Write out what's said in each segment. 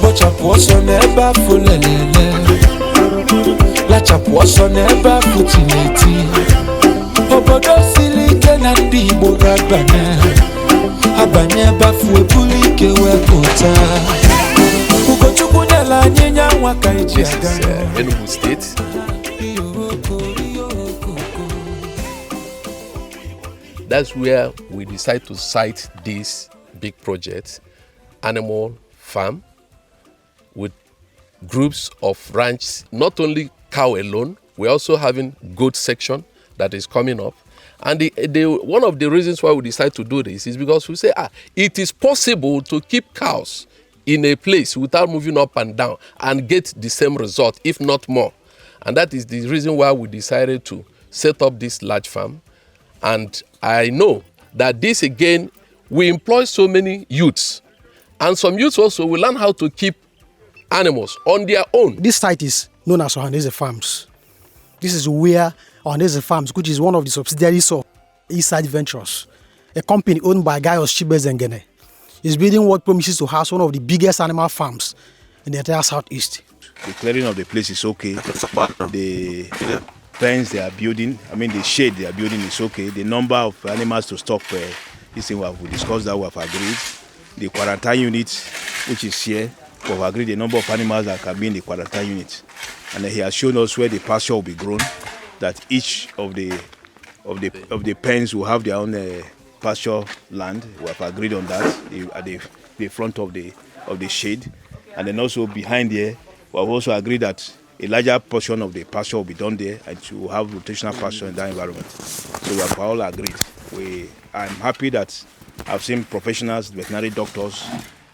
Bocha poso neba fulelele, lacha poso neba futileti. Obodo silike na ndi Igbo gabane, abanye bafu ebulike wekota. Ugochukwu nyela anyị nyanwa ka iji aga. Enugu State. That's where we decide to site this big project, animal farm, with groups of ranches, not only cow alone, we're also having goat section that is coming up. And one of the reasons why we decide to do this is because we say, it is possible to keep cows in a place without moving up and down and get the same result, if not more. And that is the reason why we decided to set up this large farm. And I know that this again, we employ so many youths. And some youths also will learn how to keep animals on their own. This site is known as Ohaneze Farms. This is where Ohaneze Farms, which is one of the subsidiaries of Eastside Ventures, a company owned by Gaius Chibezengene, is building what promises to house one of the biggest animal farms in the entire southeast. The clearing of the place is okay. The pens they are building, the shade they are building is okay. The number of animals to stock per this thing we discussed that we have agreed. The quarantine unit, which is here, we have agreed the number of animals that can be in the quarantine unit. And he has shown us where the pasture will be grown, that each of the pens will have their own pasture land. We have agreed on that at the front of the shade. And then also behind here, we have also agreed that a larger portion of the pasture will be done there and to have rotational pasture in that environment. So we have all agreed. I'm happy that I've seen professionals, veterinary doctors,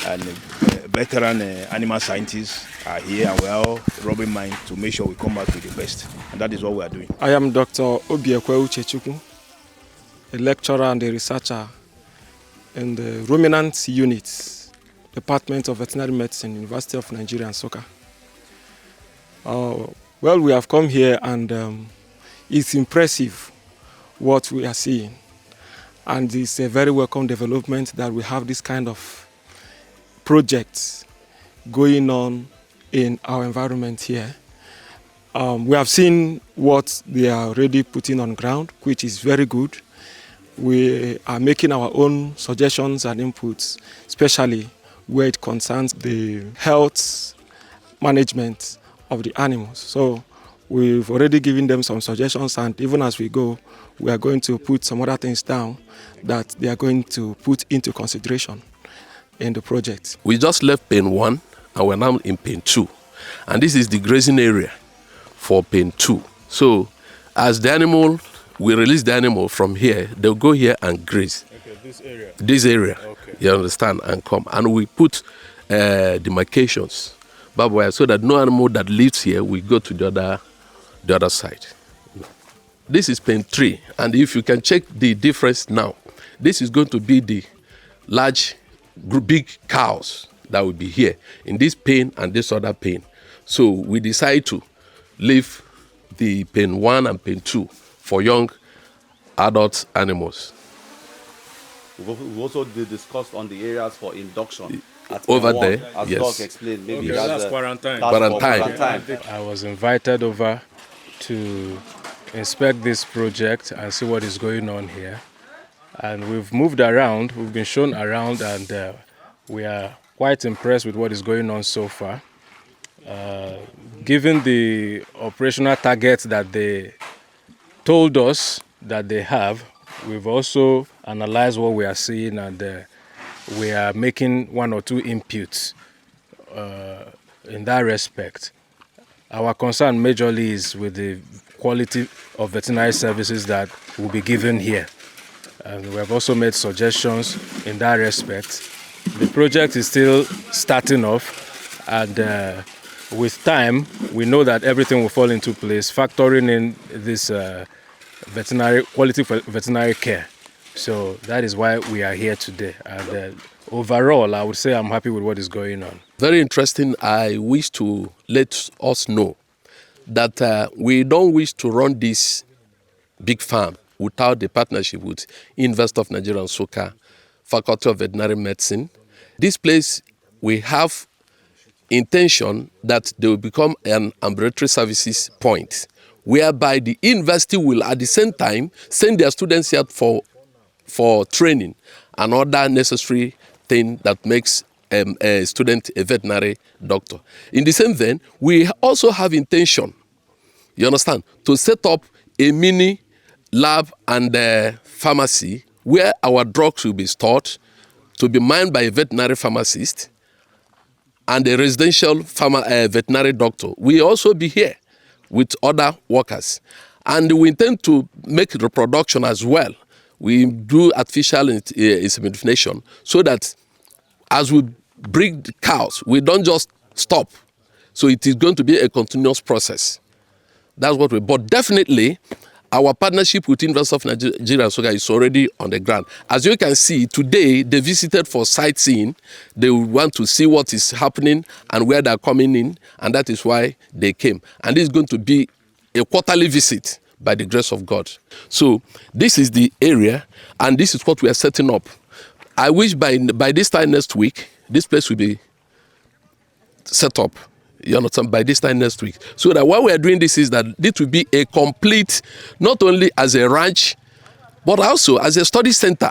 and veteran animal scientists are here, and we're all rubbing minds to make sure we come back with the best. And that is what we are doing. I am Dr. Obiekwe Uchechukwu, a lecturer and a researcher in the ruminant unit, Department of Veterinary Medicine, University of Nigeria, Nsukka. Well, we have come here and it's impressive what we are seeing. And it's a very welcome development that we have this kind of projects going on in our environment here. We have seen what they are already putting on ground, which is very good. We are making our own suggestions and inputs, especially where it concerns the health management of the animals. So we've already given them some suggestions, and even as we go, we are going to put some other things down that they are going to put into consideration in the project. We just left pen 1 and we're now in pen 2. And this is the grazing area for pen 2. So as we release the animal from here, they'll go here and graze. Okay, this area? This area, okay. You understand, and come. And we put demarcations, barbed wire, so that no animal that lives here will go to the other side. This is pen 3, and if you can check the difference now, this is going to be the large, big cows that will be here in this pen and this other pen. So we decide to leave the pen 1 and pen 2 for young adult animals. We've also discussed on the areas for induction. Over there, as yes. Doc explained, maybe okay, that's quarantine. Quarantine. I was invited over to inspect this project and see what is going on here. And we've moved around, we've been shown around, and we are quite impressed with what is going on so far. Given the operational targets that they told us that they have, we've also analyzed what we are seeing, and we are making 1 or 2 inputs in that respect. Our concern majorly is with the quality of veterinary services that will be given here. And we have also made suggestions in that respect. The project is still starting off, and with time, we know that everything will fall into place, factoring in this quality veterinary care. So that is why we are here today. And overall, I would say I'm happy with what is going on. Very interesting. I wish to let us know that we don't wish to run this big farm without the partnership with University of Nigeria Nsukka Faculty of Veterinary Medicine. This place, we have intention that they will become an ambulatory services point, whereby the university will at the same time send their students here for training and other necessary thing that makes a student a veterinary doctor. In the same vein, we also have intention, you understand, to set up a mini lab and pharmacy where our drugs will be stored to be mined by a veterinary pharmacist and a residential veterinary doctor. We also be here with other workers. And we intend to make reproduction as well. We do artificial insemination so that as we breed cows, we don't just stop. So it is going to be a continuous process. That's what but definitely, our partnership with University of Nigeria is already on the ground. As you can see, today they visited for sightseeing. They want to see what is happening and where they're coming in, and that is why they came. And this is going to be a quarterly visit by the grace of God. So this is the area, and this is what we are setting up. I wish by this time next week, this place will be set up. You understand, by this time next week. So that what we are doing this is that this will be a complete, not only as a ranch, but also as a study center,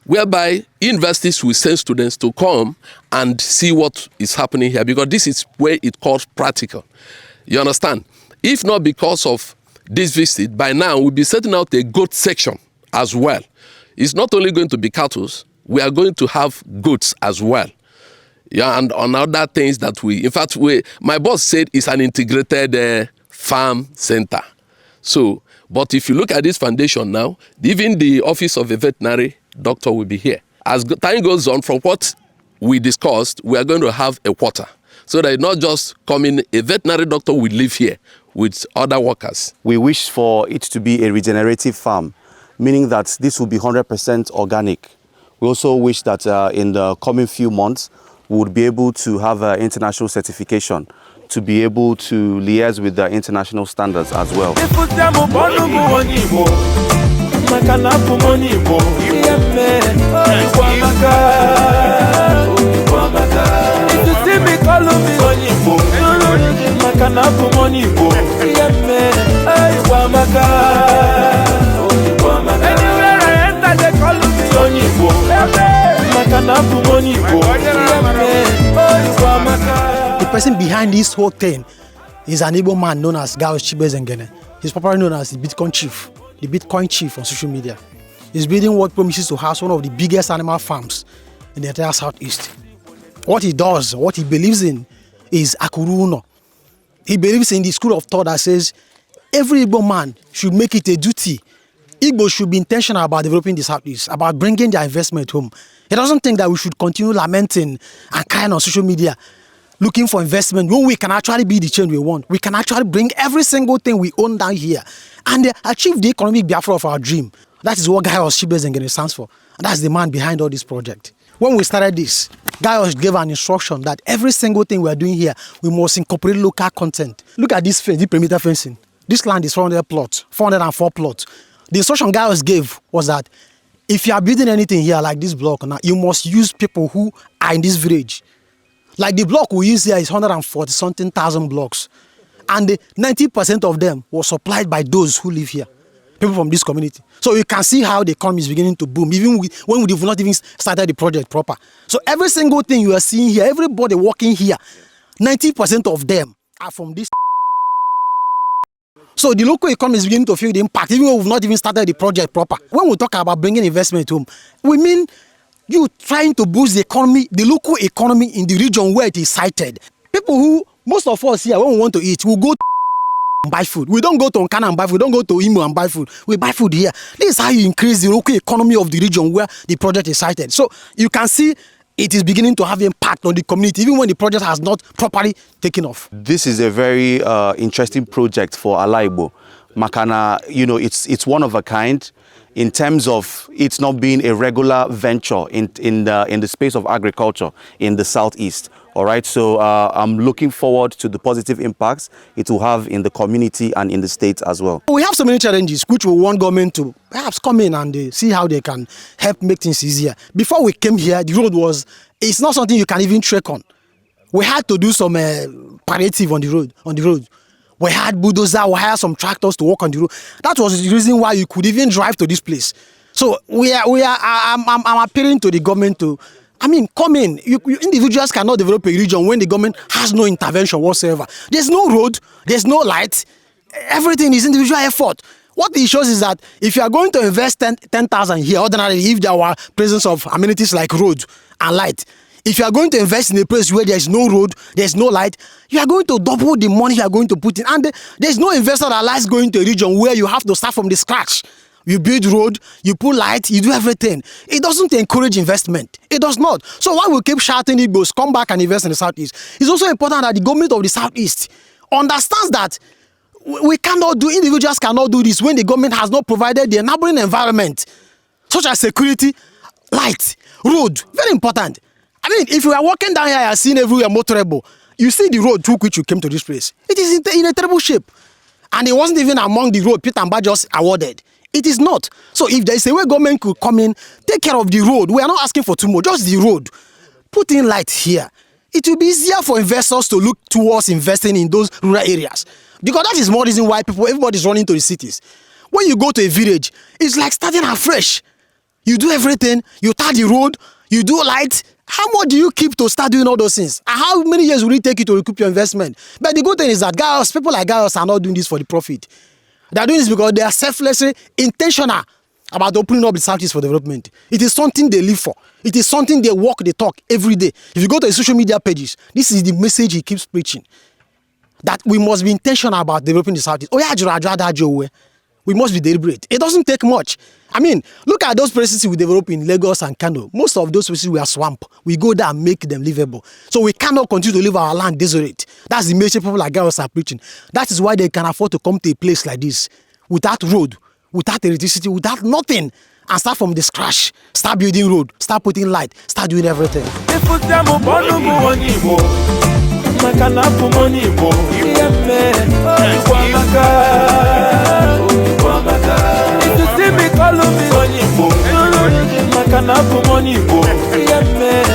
whereby universities will send students to come and see what is happening here, because this is where it calls practical. You understand? If not because of this visit, by now we'll be setting out a goat section as well. It's not only going to be cattle, we are going to have goats as well. Yeah, and on other things that my boss said it's an integrated farm center. So, but if you look at this foundation now, even the office of a veterinary doctor will be here. As time goes on, from what we discussed, we are going to have a quarter. So that not just coming, a veterinary doctor will live here with other workers. We wish for it to be a regenerative farm, meaning that this will be 100% organic. We also wish that in the coming few months, we would be able to have international certification to be able to liaise with the international standards as well. The person behind this whole thing is an Igbo man known as Gaius Chibezengene. He's popularly known as the Bitcoin Chief on social media. He's building what promises to house one of the biggest animal farms in the entire Southeast. What he does, what he believes in, is Akuruno. He believes in the school of thought that says every Igbo man should make it a duty. Igbo should be intentional about developing the Southeast, about bringing their investment home. He doesn't think that we should continue lamenting and crying on social media, looking for investment when we can actually be the change we want. We can actually bring every single thing we own down here and achieve the economic Biafra of our dream. That is what Gaius Chibezengene stands for. And that's the man behind all this project. When we started this, Gaius gave an instruction that every single thing we are doing here, we must incorporate local content. Look at this fence, the perimeter fencing. This land is 400 plots, 404 plots. The instruction Gaius gave was that if you are building anything here like this block, now you must use people who are in this village. Like the block we use here is 140-something thousand blocks. And 90% of them were supplied by those who live here, people from this community. So you can see how the economy is beginning to boom, even when we've not even started the project proper. So every single thing you are seeing here, everybody working here, 90% of them are from this. So the local economy is beginning to feel the impact, even though we've not even started the project proper. When we talk about bringing investment home, we mean you trying to boost the economy, the local economy in the region where it is sited. People who, most of us here, when we want to eat, we go to and buy food. We don't go to Nkana and buy food. We don't go to Imo and buy food. We buy food here. This is how you increase the local economy of the region where the project is sited. So you can see it is beginning to have impact on the community, even when the project has not properly taken off. This is a very interesting project for Alaibo. Makana, you know, it's one of a kind in terms of it's not being a regular venture in the space of agriculture in the Southeast. All right, so I'm looking forward to the positive impacts it will have in the community and in the state as well. We have so many challenges which we want government to perhaps come in and see how they can help make things easier. Before we came here, the road it's not something you can even trek on. We had to do some palliative on the road. We had bulldozer, we had some tractors to work on the road. That was the reason why you could even drive to this place. So I'm appealing to the government to, come in. You individuals cannot develop a region when the government has no intervention whatsoever. There's no road, there's no light. Everything is individual effort. What it shows is that if you are going to invest 10,000 here, ordinarily, if there were presence of amenities like road and light, if you are going to invest in a place where there is no road, there is no light, you are going to double the money you are going to put in. And there is no investor that likes going to a region where you have to start from the scratch. You build road, you put light, you do everything. It doesn't encourage investment. It does not. So why we keep shouting Igbos, come back and invest in the Southeast? It's also important that the government of the Southeast understands that we cannot do, individuals cannot do this when the government has not provided the enabling environment, such as security, light, road. Very important. If you are walking down here and seeing everywhere motorable, you see the road through which you came to this place. It is in a terrible shape. And it wasn't even among the road Peter Mba just awarded. It is not. So if there is a way government could come in, take care of the road. We are not asking for too much, just the road. Put in light here. It will be easier for investors to look towards investing in those rural areas. Because that is more reason why everybody is running to the cities. When you go to a village, it's like starting afresh. You do everything, you tar the road, you do light. How much do you keep to start doing all those things? And how many years will it take you to recoup your investment? But the good thing is that people like Gaius are not doing this for the profit. They are doing this because they are selflessly intentional about opening up the Southeast for development. It is something they live for. It is something they walk, they talk every day. If you go to the social media pages, this is the message he keeps preaching. That we must be intentional about developing the Southeast. We must be deliberate. It doesn't take much. Look at those places we develop in Lagos and Kano. Most of those places were swamp. We go there and make them livable. So we cannot continue to leave our land desolate. That's the message people like Gaius are preaching. That is why they can afford to come to a place like this without road, without electricity, without nothing, and start from the scratch. Start building road, start putting light, start doing everything. If you see me, call me Onyibo. Makanapu Monyibo. Yeah, man.